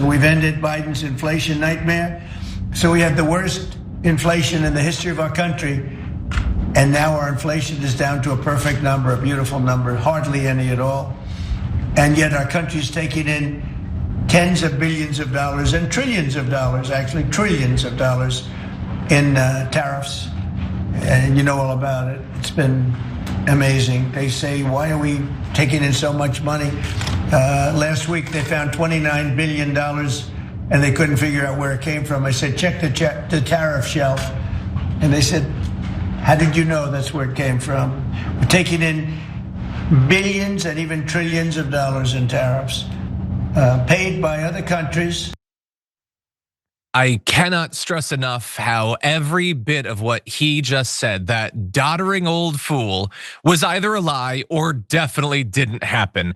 We've ended Biden's inflation nightmare. So we had the worst inflation in the history of our country. And now our inflation is down to a perfect number, a beautiful number, hardly any at all. And yet our country's taking in tens of billions of dollars and trillions of dollars, actually trillions of dollars in tariffs. And you know all about it. It's been amazing. They say, why are we taking in so much money? Last week they found $29 billion and they couldn't figure out where it came from. I said, check the tariff shelf. And they said, how did you know that's where it came from? We're taking in billions and even trillions of dollars in tariffs paid by other countries. I cannot stress enough how every bit of what he just said, that doddering old fool, was either a lie or definitely didn't happen.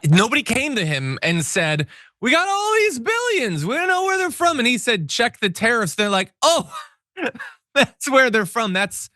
Nobody came to him and said, we got all these billions, we don't know where they're from. And he said, check the tariffs. They're like, oh, that's where they're from. That's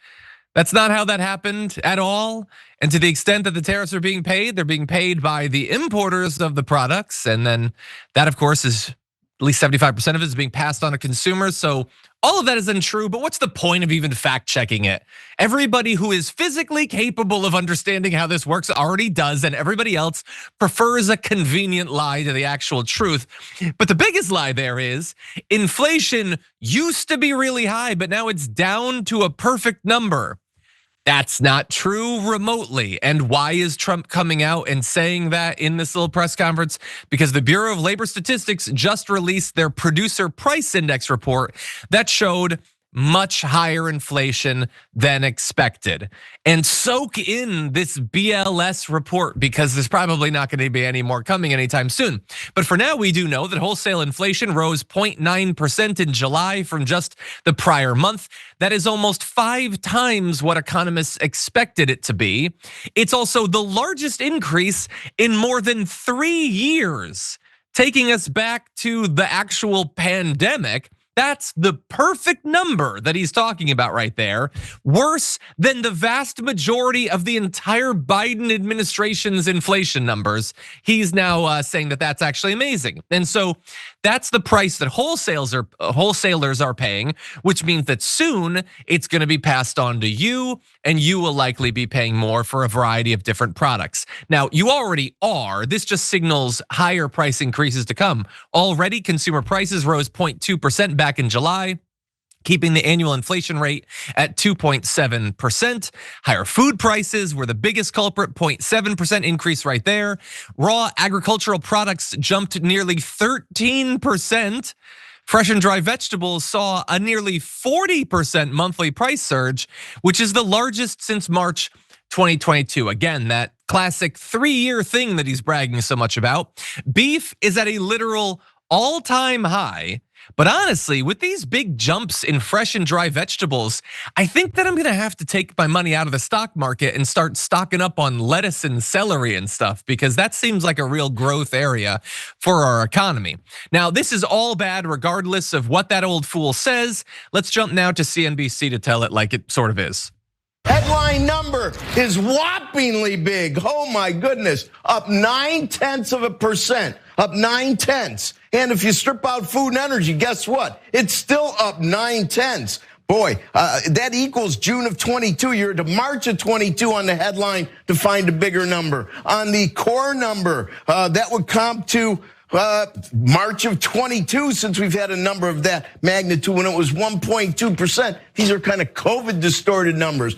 not how that happened at all. And to the extent that the tariffs are being paid, they're being paid by the importers of the products. And then that, of course, is at least 75% of it is being passed on to consumers. So all of that is untrue, but what's the point of even fact checking it? Everybody who is physically capable of understanding how this works already does, and everybody else prefers a convenient lie to the actual truth. But the biggest lie there is inflation used to be really high, but now it's down to a perfect number. That's not true remotely. And why is Trump coming out and saying that in this little press conference? Because the Bureau of Labor Statistics just released their producer price index report that showed much higher inflation than expected. And soak in this BLS report, because there's probably not going to be any more coming anytime soon. But for now, we do know that wholesale inflation rose 0.9% in July from just the prior month. That is almost 5 times what economists expected it to be. It's also the largest increase in more than 3 years, taking us back to the actual pandemic. That's the perfect number that he's talking about right there. Worse than the vast majority of the entire Biden administration's inflation numbers. He's now saying that that's actually amazing. And so that's the price that wholesalers are paying, which means that soon it's going to be passed on to you, and you will likely be paying more for a variety of different products. Now, you already are. This just signals higher price increases to come. Already, consumer prices rose 0.2% back in July, keeping the annual inflation rate at 2.7%. Higher food prices were the biggest culprit, 0.7% increase right there. Raw agricultural products jumped nearly 13%. Fresh and dry vegetables saw a nearly 40% monthly price surge, which is the largest since March 2022. Again, that classic 3-year thing that he's bragging so much about. Beef is at a literal all-time high. But honestly, with these big jumps in fresh and dry vegetables, I think that I'm gonna have to take my money out of the stock market and start stocking up on lettuce and celery and stuff, because that seems like a real growth area for our economy. Now, this is all bad regardless of what that old fool says. Let's jump now to CNBC to tell it like it sort of is. Headline number is whoppingly big. Oh my goodness, up 0.9%, up 0.9. And if you strip out food and energy, guess what? It's still up 0.9. Boy, that equals June of 22. You're to March of 22 on the headline to find a bigger number. On the core number, that would comp to March of 22, since we've had a number of that magnitude when it was 1.2%. These are kind of COVID distorted numbers.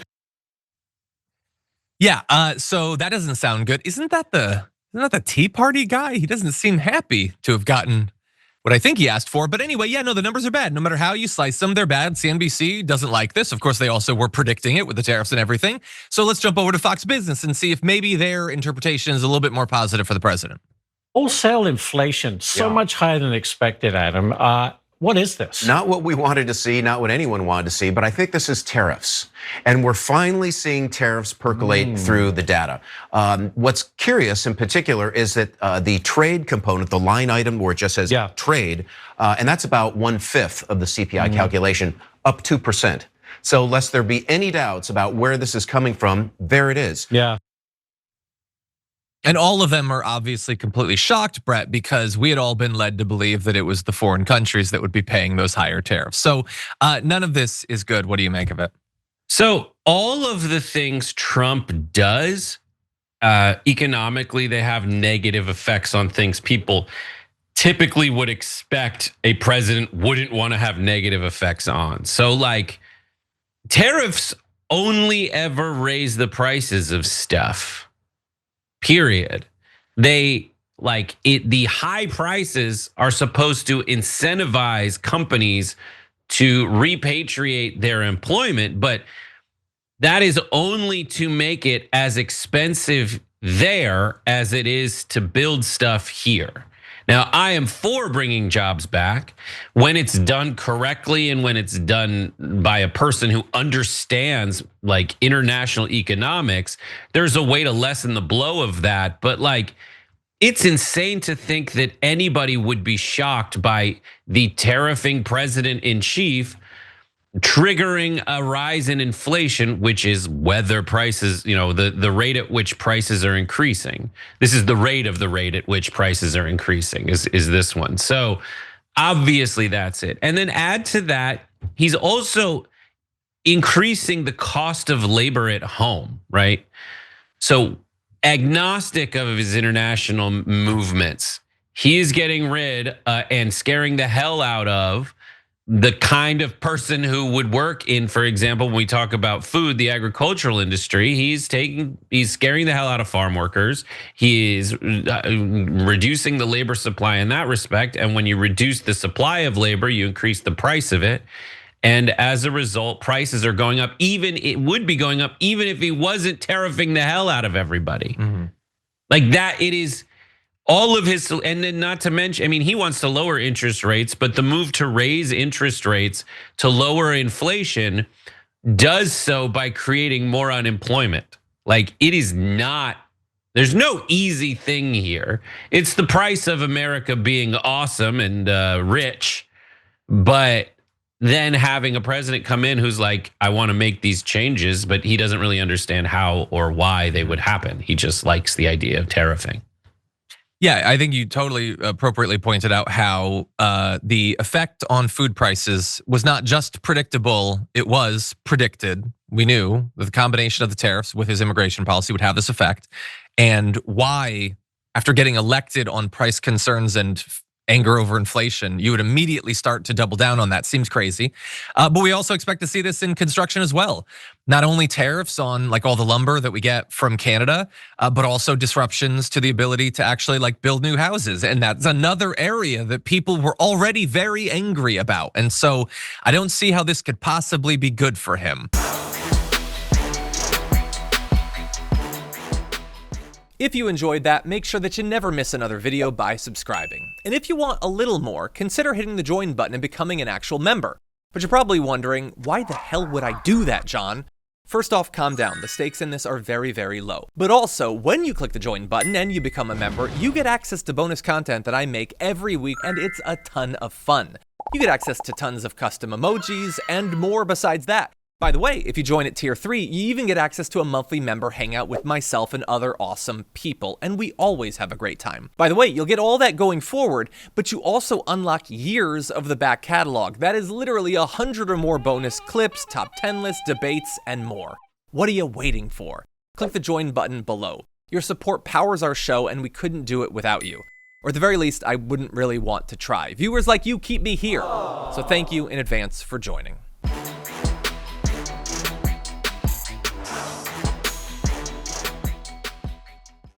Yeah, so that doesn't sound good. Isn't that the Tea Party guy? He doesn't seem happy to have gotten what I think he asked for. But anyway, yeah, no, the numbers are bad. No matter how you slice them, they're bad. CNBC doesn't like this. Of course, they also were predicting it with the tariffs and everything. So let's jump over to Fox Business and see if maybe their interpretation is a little bit more positive for the president. Wholesale inflation, so much higher than expected, Adam. What is this? Not what we wanted to see, not what anyone wanted to see, but I think this is tariffs. And we're finally seeing tariffs percolate through the data. What's curious in particular is that the trade component, the line item where it just says trade, and that's about 1/5 of the CPI calculation, up 2%. So lest there be any doubts about where this is coming from, there it is. Yeah. And all of them are obviously completely shocked, Brett, because we had all been led to believe that it was the foreign countries that would be paying those higher tariffs. So none of this is good. What do you make of it? So all of the things Trump does, economically, they have negative effects on things people typically would expect a president wouldn't want to have negative effects on. So like tariffs only ever raise the prices of stuff, period. They like it, the high prices are supposed to incentivize companies to repatriate their employment, but that is only to make it as expensive there as it is to build stuff here. Now, I am for bringing jobs back when it's done correctly and when it's done by a person who understands like international economics. There's a way to lessen the blow of that, but like it's insane to think that anybody would be shocked by the tariffing president in chief triggering a rise in inflation, which is whether prices, the rate at which prices are increasing. This is the rate at which prices are increasing is this one. So obviously that's it. And then add to that, he's also increasing the cost of labor at home, right? So agnostic of his international movements, he is getting rid and scaring the hell out of the kind of person who would work in, for example, when we talk about food, the agricultural industry, he's scaring the hell out of farm workers. He is reducing the labor supply in that respect. And when you reduce the supply of labor, you increase the price of it. And as a result, prices are going up. It would be going up even if he wasn't tariffing the hell out of everybody. Like that, it is all of his, and then not to mention, I mean, he wants to lower interest rates, but the move to raise interest rates to lower inflation does so by creating more unemployment. Like it is not, there's no easy thing here. It's the price of America being awesome and rich, but then having a president come in who's like, I want to make these changes, but he doesn't really understand how or why they would happen. He just likes the idea of tariffing. Yeah, I think you totally appropriately pointed out how the effect on food prices was not just predictable, it was predicted. We knew that the combination of the tariffs with his immigration policy would have this effect, and why, after getting elected on price concerns and anger over inflation, you would immediately start to double down on that. Seems crazy. But we also expect to see this in construction as well. Not only tariffs on like all the lumber that we get from Canada, but also disruptions to the ability to actually like build new houses. And that's another area that people were already very angry about. And so I don't see how this could possibly be good for him. If you enjoyed that, make sure that you never miss another video by subscribing. And if you want a little more, consider hitting the join button and becoming an actual member. But you're probably wondering, why the hell would I do that, John? First off, calm down. The stakes in this are very, very low. But also, when you click the join button and you become a member, you get access to bonus content that I make every week, and it's a ton of fun. You get access to tons of custom emojis and more besides that. By the way, if you join at tier 3, you even get access to a monthly member hangout with myself and other awesome people, and we always have a great time. By the way, you'll get all that going forward, but you also unlock years of the back catalog. That is literally 100 or more bonus clips, top 10 lists, debates, and more. What are you waiting for? Click the join button below. Your support powers our show, and we couldn't do it without you. Or at the very least, I wouldn't really want to try. Viewers like you keep me here. So thank you in advance for joining.